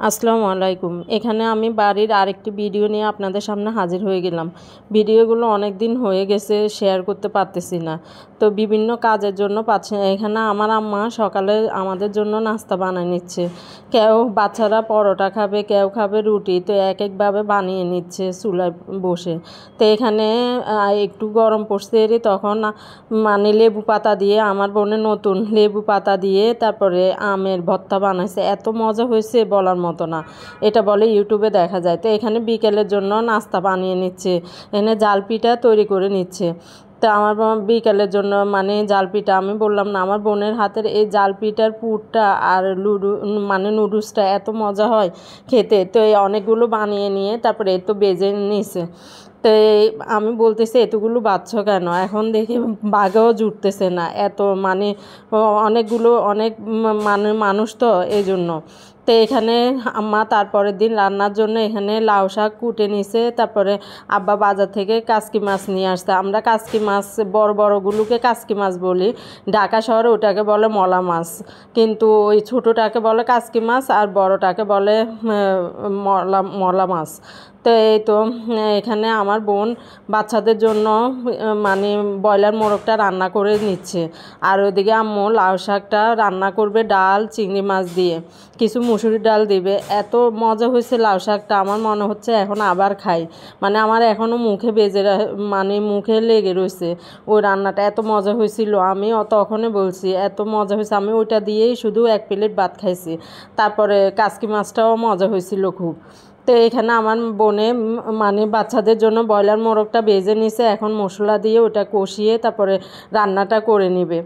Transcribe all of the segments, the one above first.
আসসালামু আলাইকুম। এখানে আমি বাড়ির আরেকটি ভিডিও নিয়ে আপনাদের সামনে হাজির হয়ে গেলাম। ভিডিওগুলো অনেক দিন হয়ে গেছে, শেয়ার করতে পারতেছি না। তো বিভিন্ন কাজের জন্য পাচ্ছি না। এখানে আমার আম্মা সকালে আমাদের জন্য নাস্তা বানিয়ে নিচ্ছে। কেউ বাচ্চারা পরোটা খাবে, কেউ খাবে রুটি। তো এক একভাবে বানিয়ে নিচ্ছে চুলায় বসে। তো এখানে একটু গরম পড়ছে তখন মানে লেবু পাতা দিয়ে, আমার বোনের নতুন লেবু পাতা দিয়ে তারপরে আমের ভর্তা বানাইছে। এত মজা হয়েছে বলার মতো না। এটা বলে ইউটিউবে দেখা যায়। তো এখানে বিকেলের জন্য নাস্তা বানিয়ে নিচ্ছে, এখানে জাল পিঠা তৈরি করে নিচ্ছে। তো আমার বিকেলের জন্য মানে জাল পিঠা, আমি বললাম না আমার বোনের হাতের এই জাল পিঠার পুরটা আর নুডলসটা এত মজা হয় খেতে। তো এই অনেকগুলো বানিয়ে নিয়ে তারপরে এ তো বেজে নিছে। তো আমি বলতেছি এতগুলো বাচ্চা কেন, এখন দেখি বাঘেও জুটতেছে না এত, মানে অনেক মানুষ তো এই জন্য। তো এখানে আম্মা তারপরের দিন রান্নার জন্য এখানে লাউ শাক কুটে নিছে। তারপরে আব্বা বাজার থেকে কাসকি মাছ নিয়ে আসছে। আমরা কাসকি মাছ বড় বড়গুলোকে কাসকি মাছ বলি, ঢাকা শহরে ওটাকে বলে মলা মাছ, কিন্তু ওই ছোটোটাকে বলে কাসকি মাছ আর বড়টাকে বলে মলা মাছ। তো এই তো এখানে আমার বোন বাচ্চাদের জন্য মানে ব্রয়লার মোরগটা রান্না করে নিচ্ছে। আর ওইদিকে আম্মু লাউ শাকটা রান্না করবে ডাল চিংড়ি মাছ দিয়ে, কিছু মুসুরির ডাল দিবে। এত মজা হয়েছে লাউ শাকটা, আমার মনে হচ্ছে এখন আবার খাই। মানে আমার এখনও মুখে মানে মুখে লেগে রয়েছে ওই রান্নাটা, এত মজা হয়েছিল। আমি তখনই বলছি এত মজা হয়েছে, আমি ওইটা দিয়েই শুধু এক প্লেট ভাত খাইছি। তারপরে কাসকি মাছটাও মজা হয়েছিল খুব। তো এখানে আমার বোনে মানে বাচ্চাদের জন্য ব্রয়লার মোরগটা ভেজে নিছে, এখন মশলা দিয়ে ওটা কষিয়ে তারপরে রান্নাটা করে নিবে।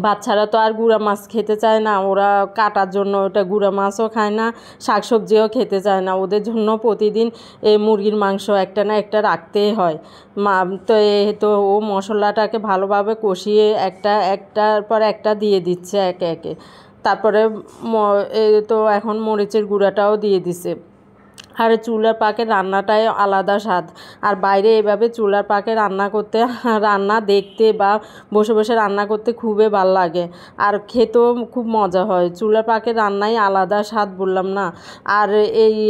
বাচ্চারা তো আর গুঁড়া মাছ খেতে চায় না, ওরা কাটার জন্য ওটা গুঁড়া মাছও খায় না, শাকসবজিও খেতে চায় না। ওদের জন্য প্রতিদিন এই মুরগির মাংস একটা না একটা রাখতেই হয়। তো ও মশলাটাকে ভালোভাবে কষিয়ে একটার পর একটা দিয়ে দিচ্ছে একে একে। তারপরে তো এখন মরিচের গুঁড়াটাও দিয়ে দিছে। আর চুলার পাকে রান্নাটাই আলাদা স্বাদ। আর বাইরে এভাবে চুলার পাকে রান্না দেখতে বা বসে বসে রান্না করতে খুবই ভালো লাগে, আর খেতেও খুব মজা হয়। চুলার পাকে রান্নাই আলাদা স্বাদ, বললাম না। আর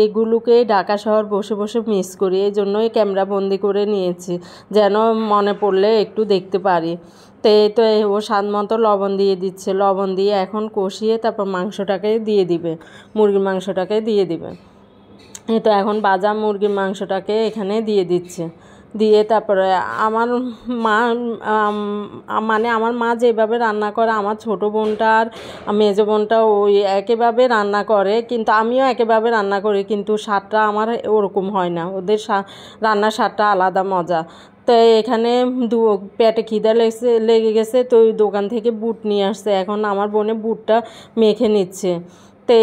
এগুলোকে ঢাকা শহর বসে বসে মিস করি, এই জন্যই ক্যামেরা বন্দি করে নিয়েছি, যেন মনে পড়লে একটু দেখতে পারি। তো ও স্বাদ মতো লবণ দিয়ে দিচ্ছে, লবণ দিয়ে এখন কষিয়ে তারপর মাংসটাকে দিয়ে দিবে, মুরগির মাংসটাকে দিয়ে দিবে। তো এখন ভাজা মুরগির মাংসটাকে এখানে দিয়ে দিচ্ছে, দিয়ে তারপরে আমার মা মানে আমার মা যেভাবে রান্না করে আমার ছোটো বোনটা আর মেজো বোনটা ওই একইভাবে রান্না করে, কিন্তু আমিও একইভাবে রান্না করি, কিন্তু স্বাদটা আমার ওরকম হয় না। ওদের রান্নার স্বাদটা আলাদা মজা। তো এখানে পেটে খিদা লেগে গেছে, তো ওই দোকান থেকে বুট নিয়ে আসছে, এখন আমার বোনে বুটটা মেখে নিচ্ছে। তো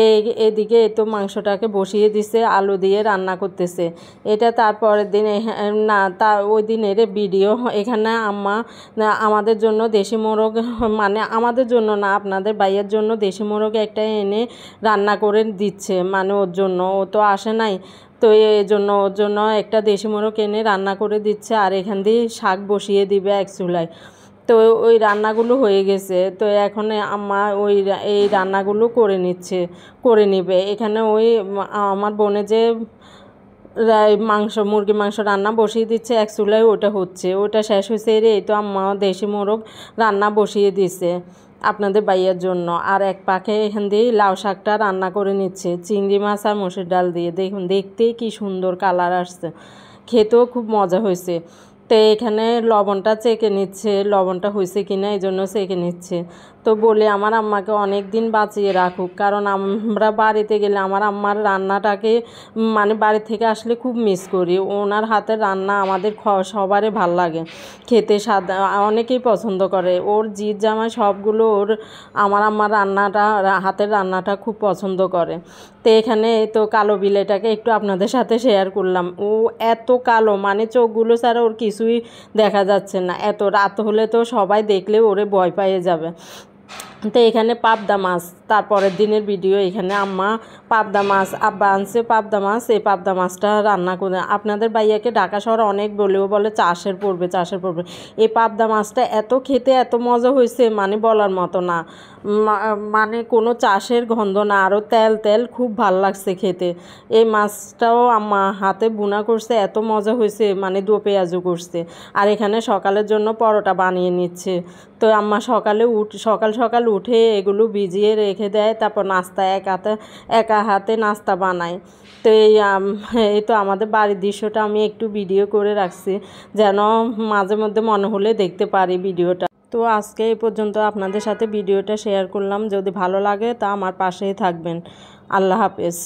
এদিকে তো মাংসটাকে বসিয়ে দিছে, আলু দিয়ে রান্না করতেছে। এটা তারপরের দিন ওই দিনের ভিডিও। এখানে আম্মা আমাদের জন্য দেশি মোরগ, মানে আমাদের জন্য না আপনাদের ভাইয়ের জন্য দেশি মোরগ একটা এনে রান্না করে দিচ্ছে, মানে ওর জন্য, ও তো আসে নাই। তো ওর জন্য একটা দেশি মোরগ এনে রান্না করে দিচ্ছে, আর এখান দিয়ে শাক বসিয়ে দিবে এক চুলায়। তো ওই রান্নাগুলো হয়ে গেছে, তো এখন আম্মা এই রান্নাগুলো করে নিবে। এখানে আমার বোনে যে মুরগির মাংস রান্না বসিয়ে দিচ্ছে এক চুলায়, ওটা শেষ হয়েছে এই তো আম্মা দেশি মোরগ রান্না বসিয়ে দিছে আপনাদের ভাইয়ের জন্য। আর এক পাখে এখান দিয়ে লাউ শাকটা রান্না করে নিচ্ছে চিংড়ি মাছ আর মসুর ডাল দিয়ে। দেখুন দেখতেই কি সুন্দর কালার আসছে, খেতেও খুব মজা হয়েছে। তো এখানে লবণটা চেখে নিচ্ছে, লবণটা হয়েছে কিনা এই জন্য চেখে নিচ্ছে। তো বলে আমার আম্মাকে অনেক দিন বাঁচিয়ে রাখুক, কারণ আমরা বাড়িতে গেলে আমার আম্মার রান্নাটাকে মানে বাড়ি থেকে আসলে খুব মিস করি। ওনার হাতের রান্না আমাদের সবারই ভাল লাগে খেতে, স্বাদ অনেকেই পছন্দ করে। ওর জিৎ জামাই সবগুলো আমার আম্মার হাতের রান্নাটা খুব পছন্দ করে। তো এখানে তো কালো বিলেটাকে একটু আপনাদের সাথে শেয়ার করলাম। ও এত কালো, মানে চোখগুলো ছাড়া ওর কিছুই দেখা যাচ্ছে না। এত রাত হলে তো সবাই দেখলে ওরে ভয় পেয়ে যাবে। তো এখানে পাবদা মাছ, তারপরের দিনের ভিডিও। এখানে আম্মা পাবদা মাছ, আব্বা আনছে পাবদা মাছ। এই পাবদা মাছটা রান্না করে, আপনাদের ভাইয়াকে ঢাকা শহরে অনেক বলেও বলে চাষের পড়বে। এই পাবদা মাছটা এত খেতে এত মজা হয়েছে, মানে বলার মতো না। মানে কোনো চাষের গন্ধ না, আরও তেল তেল, খুব ভাল লাগছে খেতে। এই মাছটাও আম্মা হাতে বুনা করছে, এত মজা হয়েছে, মানে দো পেঁয়াজও করছে। আর এখানে সকালের জন্য পরোটা বানিয়ে নিচ্ছে। তো আম্মা সকাল সকাল উঠে এগুলো ভিজিয়ে রেখে দেয়, তারপর নাস্তা একা হাতে নাস্তা বানায়। তো এই তো আমাদের বাড়ির দৃশ্যটা আমি একটু ভিডিও করে রাখছি, যেন মাঝে মধ্যে মনে হলে দেখতে পারি ভিডিওটা। তো আজকে এই পর্যন্ত আপনাদের সাথে ভিডিওটা শেয়ার করলাম। যদি ভালো লাগে তা আমার পাশেই থাকবেন। আল্লাহ হাফেজ।